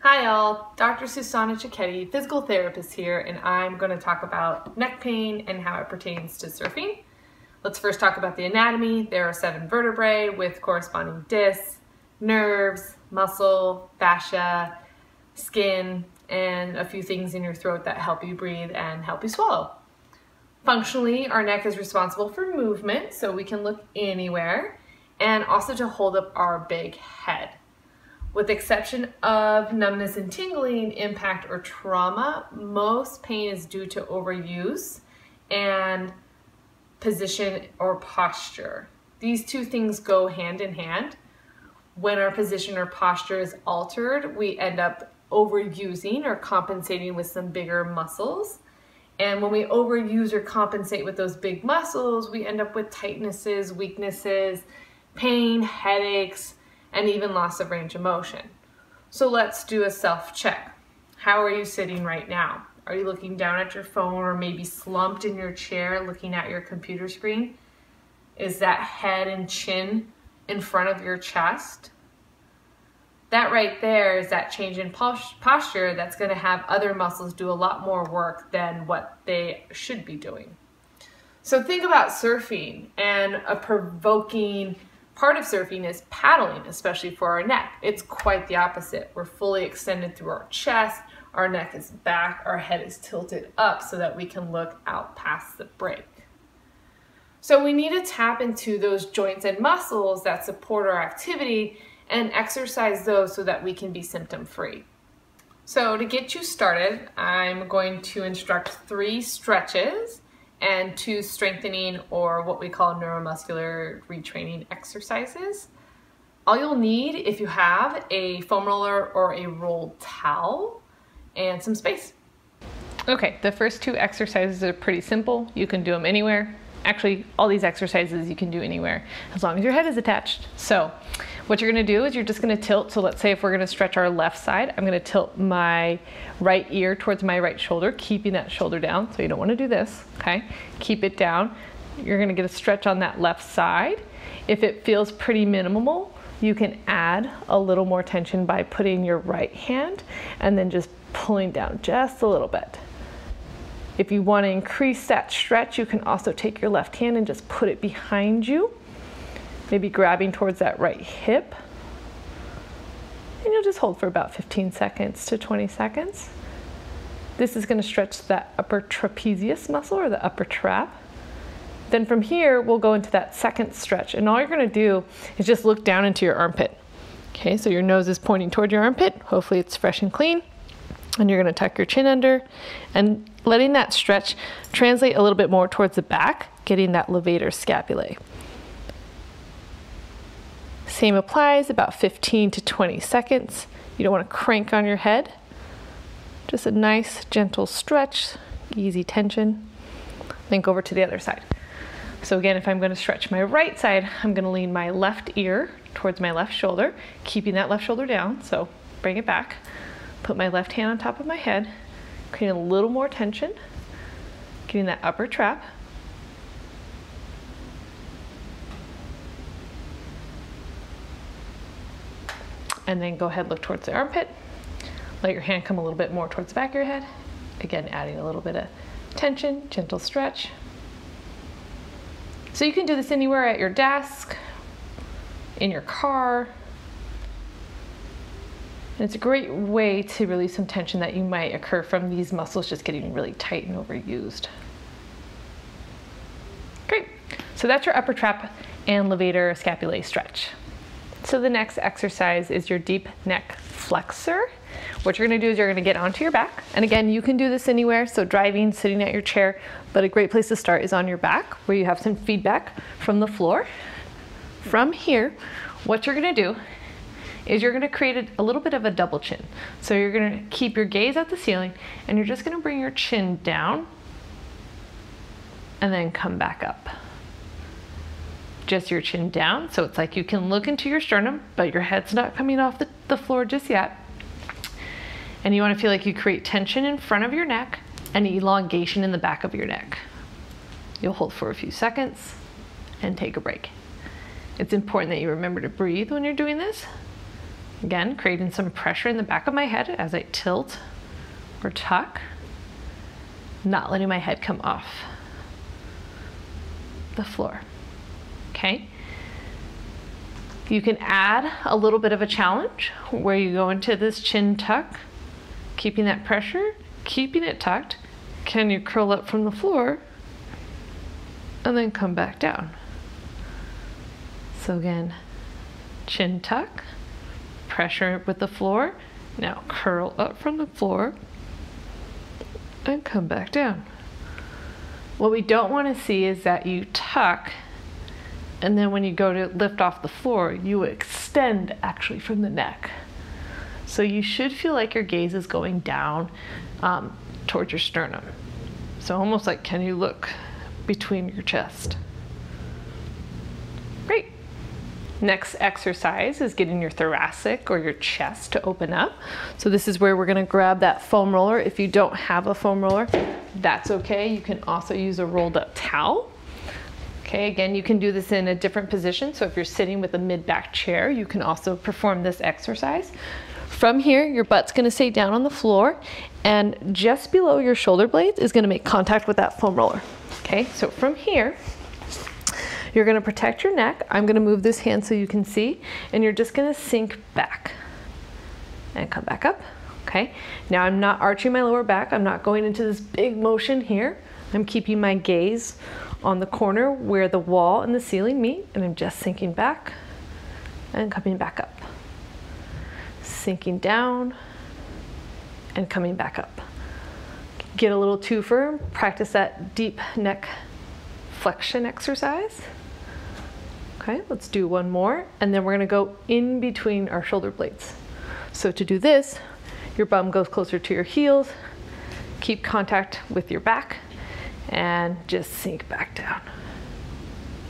Hi all, Dr. Susana Cicchetti, physical therapist here, and I'm going to talk about neck pain and how it pertains to surfing. Let's first talk about the anatomy. There are 7 vertebrae with corresponding discs, nerves, muscle, fascia, skin, and a few things in your throat that help you breathe and help you swallow. Functionally, our neck is responsible for movement, so we can look anywhere, and also to hold up our big head. With the exception of numbness and tingling, impact, or trauma, most pain is due to overuse and position or posture. These two things go hand in hand. When our position or posture is altered, we end up overusing or compensating with some bigger muscles. And when we overuse or compensate with those big muscles, we end up with tightnesses, weaknesses, pain, headaches, and even loss of range of motion. So let's do a self-check. How are you sitting right now? Are you looking down at your phone or maybe slumped in your chair looking at your computer screen? Is that head and chin in front of your chest? That right there is that change in posture that's going to have other muscles do a lot more work than what they should be doing. So think about surfing, and a provoking part of surfing is paddling, especially for our neck. It's quite the opposite. We're fully extended through our chest, our neck is back, our head is tilted up so that we can look out past the break. So we need to tap into those joints and muscles that support our activity and exercise those so that we can be symptom-free. So to get you started, I'm going to instruct 3 stretches and 2 strengthening, or what we call neuromuscular retraining exercises. All you'll need, if you have, a foam roller or a rolled towel and some space. Okay, the first 2 exercises are pretty simple. You can do them anywhere. Actually, all these exercises you can do anywhere as long as your head is attached. So what you're gonna do is you're just gonna tilt. So let's say if we're gonna stretch our left side, I'm gonna tilt my right ear towards my right shoulder, keeping that shoulder down. So you don't wanna do this, okay? Keep it down. You're gonna get a stretch on that left side. If it feels pretty minimal, you can add a little more tension by putting your right hand and then just pulling down just a little bit. If you want to increase that stretch, you can also take your left hand and just put it behind you, maybe grabbing towards that right hip. And you'll just hold for about 15 seconds to 20 seconds. This is going to stretch that upper trapezius muscle, or the upper trap. Then from here, we'll go into that second stretch. And all you're going to do is just look down into your armpit. Okay, so your nose is pointing toward your armpit. Hopefully it's fresh and clean. And you're going to tuck your chin under and letting that stretch translate a little bit more towards the back, getting that levator scapulae. Same applies, about 15 to 20 seconds. You don't want to crank on your head. Just a nice, gentle stretch, easy tension. Then go over to the other side. So again, if I'm going to stretch my right side, I'm going to lean my left ear towards my left shoulder, keeping that left shoulder down, so bring it back. Put my left hand on top of my head, creating a little more tension, getting that upper trap. And then go ahead, look towards the armpit. Let your hand come a little bit more towards the back of your head. Again, adding a little bit of tension, gentle stretch. So you can do this anywhere, at your desk, in your car. And it's a great way to release some tension that you might occur from these muscles just getting really tight and overused. Great. So that's your upper trap and levator scapulae stretch. So the next exercise is your deep neck flexor. What you're going to do is you're going to get onto your back. And again, you can do this anywhere. So driving, sitting at your chair, but a great place to start is on your back, where you have some feedback from the floor. From here, what you're going to do is you're going to create a little bit of a double chin. So you're going to keep your gaze at the ceiling, and you're just going to bring your chin down and then come back up. Just your chin down, so it's like you can look into your sternum, but your head's not coming off the floor just yet. And you want to feel like you create tension in front of your neck and elongation in the back of your neck. You'll hold for a few seconds and take a break. It's important that you remember to breathe when you're doing this. Again, creating some pressure in the back of my head as I tilt or tuck, not letting my head come off the floor, okay? You can add a little bit of a challenge where you go into this chin tuck, keeping that pressure, keeping it tucked. Can you curl up from the floor and then come back down? So again, chin tuck, pressure with the floor. Now curl up from the floor and come back down. What we don't want to see is that you tuck and then when you go to lift off the floor, you extend actually from the neck. So you should feel like your gaze is going down towards your sternum. So almost like, can you look between your chest? Great. Next exercise is getting your thoracic or your chest to open up. So this is where we're gonna grab that foam roller. If you don't have a foam roller, that's okay. You can also use a rolled up towel. Okay, again, you can do this in a different position. So if you're sitting with a mid-back chair, you can also perform this exercise. From here, your butt's gonna stay down on the floor and just below your shoulder blades is gonna make contact with that foam roller. Okay, so from here, you're gonna protect your neck. I'm gonna move this hand so you can see, and you're just gonna sink back and come back up, okay? Now I'm not arching my lower back. I'm not going into this big motion here. I'm keeping my gaze on the corner where the wall and the ceiling meet, and I'm just sinking back and coming back up. Sinking down and coming back up. Get a little twofer, practice that deep neck flexion exercise. Okay, let's do one more, and then we're gonna go in between our shoulder blades. So to do this, your bum goes closer to your heels, keep contact with your back, and just sink back down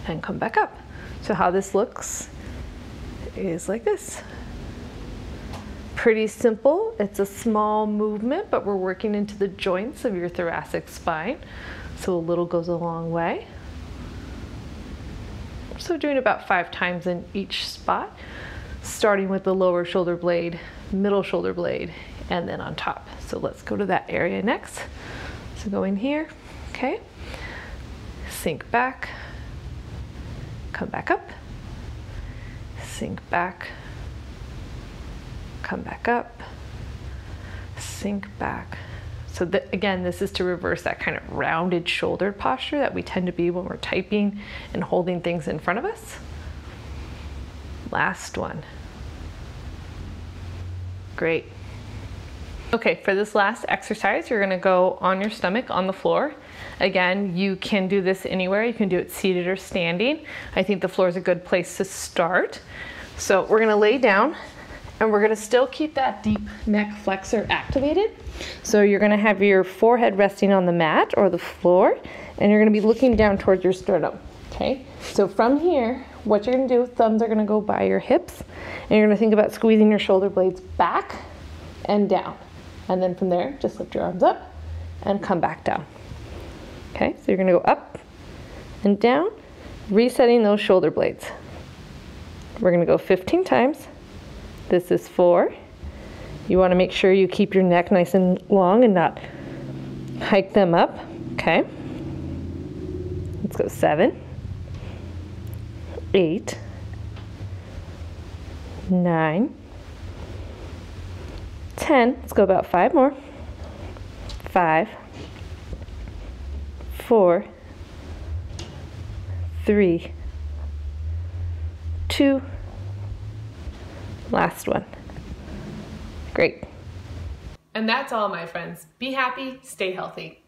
and come back up. So how this looks is like this. Pretty simple. It's a small movement, but we're working into the joints of your thoracic spine. So a little goes a long way. So doing about 5 times in each spot, starting with the lower shoulder blade, middle shoulder blade, and then on top. So let's go to that area next. So go in here, okay? Sink back, come back up, sink back, come back up, sink back. So again, this is to reverse that kind of rounded shouldered posture that we tend to be when we're typing and holding things in front of us. Last one. Great. Okay, for this last exercise, you're gonna go on your stomach on the floor. Again, you can do this anywhere. You can do it seated or standing. I think the floor is a good place to start. So we're gonna lay down and we're gonna still keep that deep neck flexor activated. So you're gonna have your forehead resting on the mat or the floor, and you're gonna be looking down towards your sternum, okay? So from here, what you're gonna do, thumbs are gonna go by your hips, and you're gonna think about squeezing your shoulder blades back and down. And then from there, just lift your arms up and come back down. Okay, so you're gonna go up and down, resetting those shoulder blades. We're gonna go 15 times. This is 4. You wanna make sure you keep your neck nice and long and not hike them up, okay? Let's go 7, 8, 9, 10. Let's go about 5 more. 5, 4, 3, 2, last one. Great. And that's all, my friends. Be happy, stay healthy.